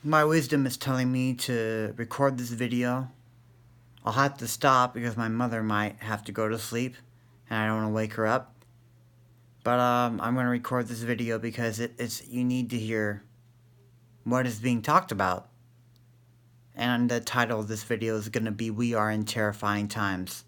My wisdom is telling me to record this video. I'll have to stop because my mother might have to go to sleep and I don't want to wake her up. But I'm going to record this video because it's you need to hear what is being talked about. And the title of this video is going to be We Are in Terrifying Times.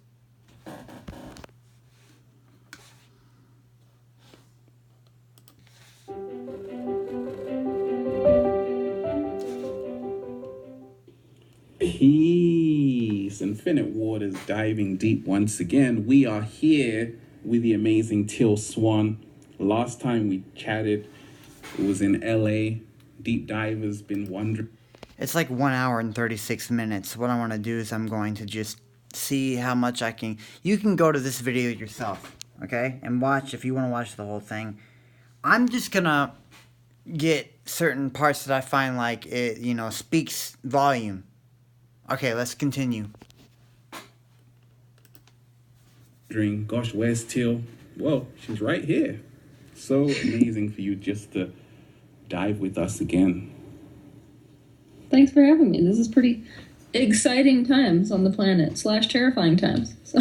Peace. Infinite Waters diving deep once again. We are here with the amazing Teal Swan. Last time we chatted, it was in LA. Deep divers been wondering. It's like 1 hour and 36 minutes. What I want to do is I'm going to just see how much I can. You can go to this video yourself, okay? And watch if you want to watch the whole thing. I'm just going to get certain parts that I find like it, speaks volume. Okay, let's continue. Gosh, where's Teal? Well, she's right here. So amazing for you just to dive with us again. Thanks for having me. This is pretty exciting times on the planet / terrifying times. So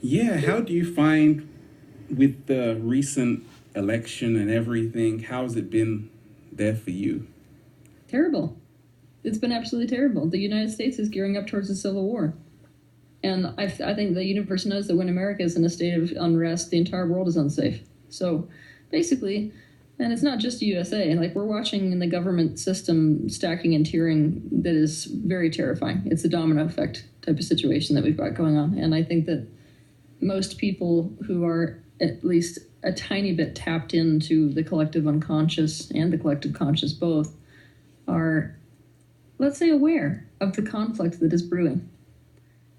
Yeah, how do you find with the recent election and everything, how's it been there for you? terrible. It's been absolutely terrible. The United States is gearing up towards a civil war. And I think the universe knows that when America is in a state of unrest, the entire world is unsafe. So basically, and it's not just the USA, like we're watching the government system stacking and tiering that is very terrifying. It's a domino effect type of situation that we've got going on. And I think that most people who are at least a tiny bit tapped into the collective unconscious and the collective conscious both are, let's say, aware of the conflict that is brewing.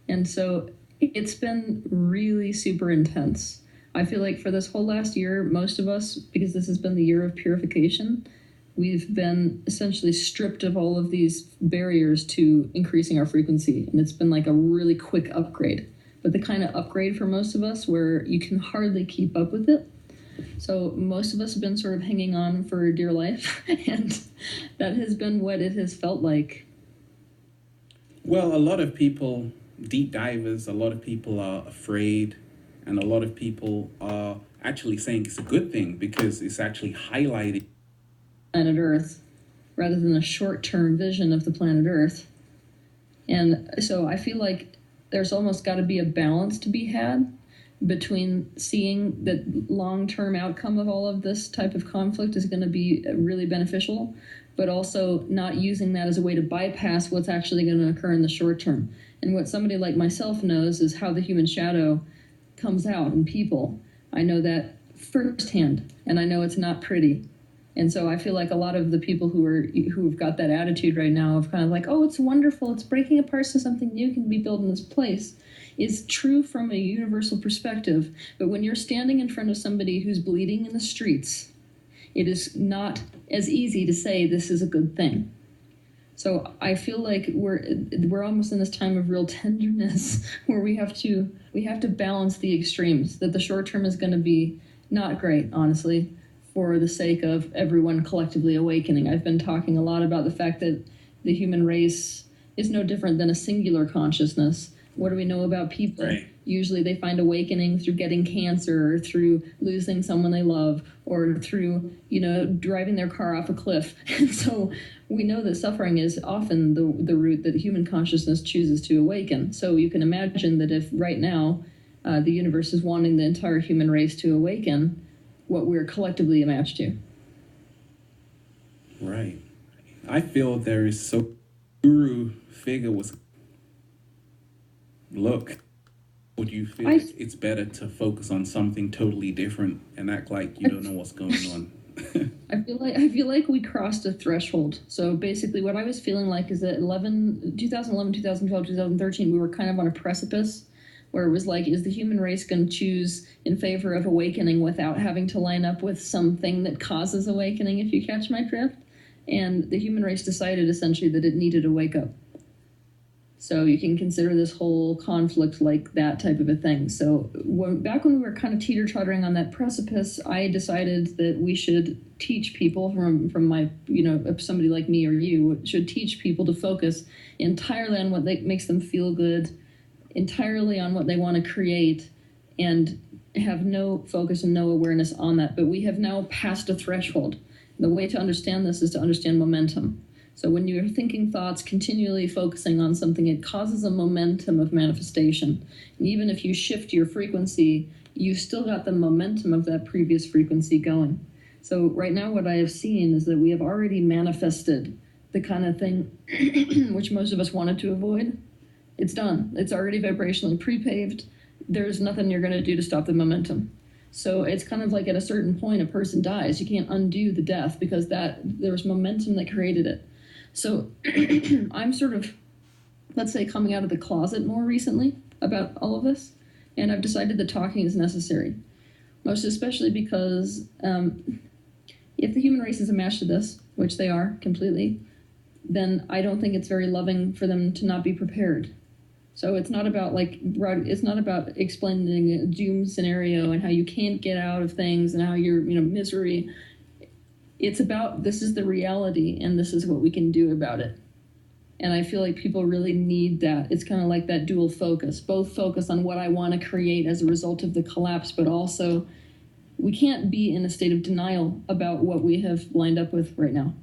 And so it's been really super intense. I feel like for this whole last year, most of us, because this has been the year of purification, we've been essentially stripped of all of these barriers to increasing our frequency. And it's been like a really quick upgrade, but the kind of upgrade for most of us where you can hardly keep up with it. So most of us have been sort of hanging on for dear life, and that has been what it has felt like. Well, a lot of people, deep divers, a lot of people are afraid, and a lot of people are actually saying it's a good thing because it's actually highlighting Planet Earth rather than a short-term vision of the planet Earth. And so I feel like there's almost got to be a balance to be had between seeing that long-term outcome of all of this type of conflict is going to be really beneficial, but also not using that as a way to bypass what's actually going to occur in the short term. And what somebody like myself knows is how the human shadow comes out in people. I know that firsthand, and I know it's not pretty. And so I feel like a lot of the people who've got that attitude right now of kind of like, oh, it's wonderful, it's breaking apart so something new can be built in this place, is true from a universal perspective. But when you're standing in front of somebody who's bleeding in the streets, it is not as easy to say this is a good thing. So I feel like we're almost in this time of real tenderness where we have to balance the extremes, that the short term is going to be not great, honestly, for the sake of everyone collectively awakening. I've been talking a lot about the fact that the human race is no different than a singular consciousness. What do we know about people? Right. Usually they find awakening through getting cancer, or through losing someone they love, or through, driving their car off a cliff. And so we know that suffering is often the route that human consciousness chooses to awaken. So you can imagine that if right now the universe is wanting the entire human race to awaken, what we're collectively matched to. Right. I feel there is so guru figure was look. Would you feel it's better to focus on something totally different and act like you don't know what's going on? I feel like we crossed a threshold. So basically what I was feeling like is that 2011, 2012, 2013, we were kind of on a precipice where it was like, is the human race going to choose in favor of awakening without having to line up with something that causes awakening, if you catch my drift? And the human race decided essentially that it needed to wake up. So you can consider this whole conflict like that type of a thing. So back when we were kind of teeter-tottering on that precipice, I decided that we should teach people from my, if somebody like me or you should teach people to focus entirely on what makes them feel good, entirely on what they want to create, and have no focus and no awareness on that. But we have now passed a threshold. The way to understand this is to understand momentum. So when you're thinking thoughts, continually focusing on something, it causes a momentum of manifestation. And even if you shift your frequency, you still got the momentum of that previous frequency going. So right now what I have seen is that we have already manifested the kind of thing which most of us wanted to avoid. It's done. It's already vibrationally pre-paved. There's nothing you're going to do to stop the momentum. So it's kind of like at a certain point a person dies. You can't undo the death because there was momentum that created it. So I'm sort of, let's say, coming out of the closet more recently about all of this, and I've decided that talking is necessary, most especially because if the human race is a match to this, which they are completely, then I don't think it's very loving for them to not be prepared. So it's not about explaining a doom scenario and how you can't get out of things and how you're misery. It's about, this is the reality and this is what we can do about it. And I feel like people really need that. It's kind of like that dual focus, both focus on what I want to create as a result of the collapse, but also we can't be in a state of denial about what we have lined up with right now.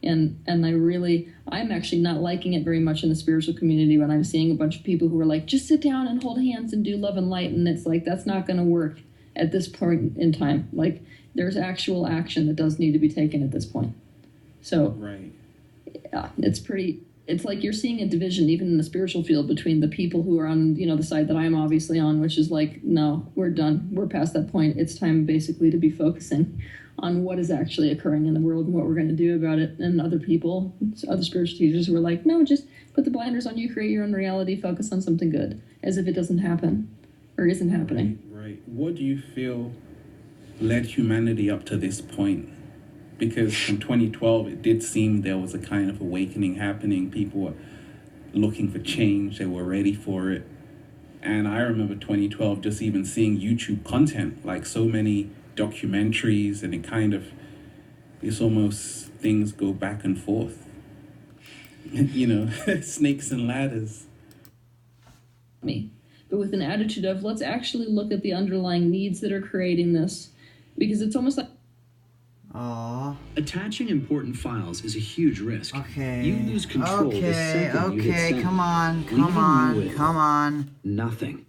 And I'm actually not liking it very much in the spiritual community when I'm seeing a bunch of people who are like, just sit down and hold hands and do love and light. And it's like, that's not going to work at this point in time. Like, there's actual action that does need to be taken at this point. So right. It's like you're seeing a division even in the spiritual field between the people who are on, the side that I'm obviously on, which is like, no, we're done. We're past that point. It's time basically to be focusing on what is actually occurring in the world and what we're going to do about it. And other people, other spiritual teachers who are like, no, just put the blinders on you, create your own reality, focus on something good, as if it doesn't happen or isn't happening. Right. What do you feel led humanity up to this point? Because from 2012, it did seem there was a kind of awakening happening. People were looking for change. They were ready for it. And I remember 2012 just even seeing YouTube content, like so many documentaries, and it's almost things go back and forth. Snakes and ladders. But with an attitude of, let's actually look at the underlying needs that are creating this. Because it's almost like... Aww. Attaching important files is a huge risk. Okay. You lose control the second you hit send. Come on. Nothing.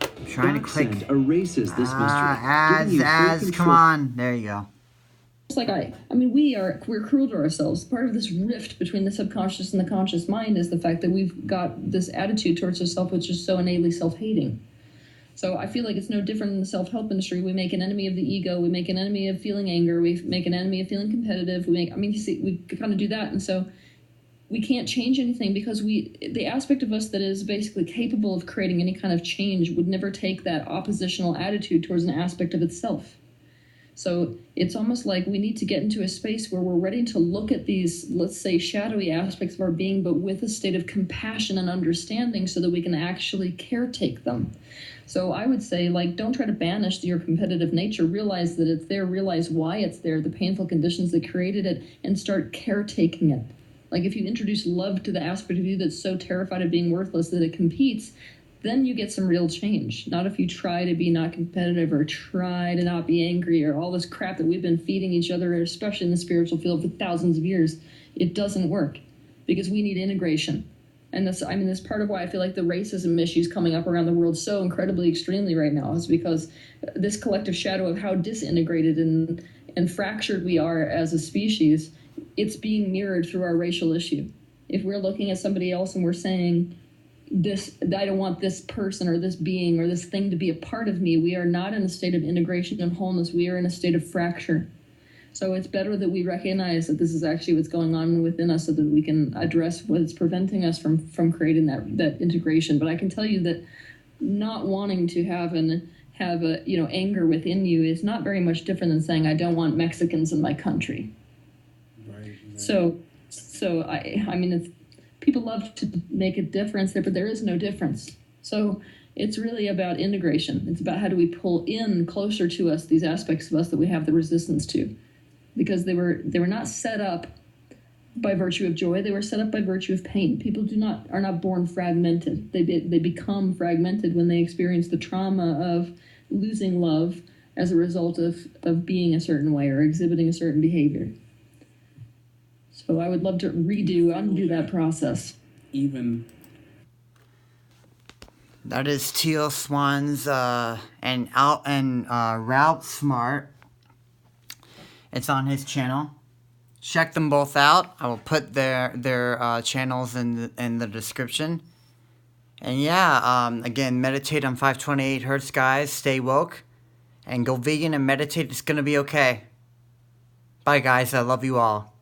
I'm trying to click. Backsend erases this mystery. Come on. There you go. It's like we're cruel to ourselves. Part of this rift between the subconscious and the conscious mind is the fact that we've got this attitude towards ourselves which is so innately self-hating. So I feel like it's no different in the self-help industry. We make an enemy of the ego. We make an enemy of feeling anger. We make an enemy of feeling competitive. We kind of do that. And so we can't change anything because the aspect of us that is basically capable of creating any kind of change would never take that oppositional attitude towards an aspect of itself. So it's almost like we need to get into a space where we're ready to look at these, let's say, shadowy aspects of our being, but with a state of compassion and understanding so that we can actually caretake them. So I would say, don't try to banish your competitive nature. Realize that it's there. Realize why it's there, the painful conditions that created it, and start caretaking it. Like if you introduce love to the aspect of you that's so terrified of being worthless that it competes, then you get some real change. Not if you try to be not competitive or try to not be angry or all this crap that we've been feeding each other, especially in the spiritual field for thousands of years. It doesn't work because we need integration. And that's part of why I feel like the racism issues coming up around the world so incredibly extremely right now is because this collective shadow of how disintegrated and fractured we are as a species, it's being mirrored through our racial issue. If we're looking at somebody else and we're saying, I don't want this person or this being or this thing to be a part of me, we are not in a state of integration and wholeness. We are in a state of fracture. So it's better that we recognize that this is actually what's going on within us so that we can address what's preventing us from creating that integration. But I can tell you that not wanting to have anger within you is not very much different than saying, I don't want Mexicans in my country. Right. So it's people love to make a difference there, but there is no difference. So it's really about integration. It's about how do we pull in closer to us these aspects of us that we have the resistance to, because they were not set up by virtue of joy. They were set up by virtue of pain. People are not born fragmented. They become fragmented when they experience the trauma of losing love as a result of being a certain way or exhibiting a certain behavior. So I would love to undo that process. Even that is Teal Swan's and Ralph Smart. It's on his channel. Check them both out. I will put their channels in the description. And yeah, again, meditate on 528 hertz, guys. Stay woke. And go vegan and meditate. It's going to be okay. Bye, guys. I love you all.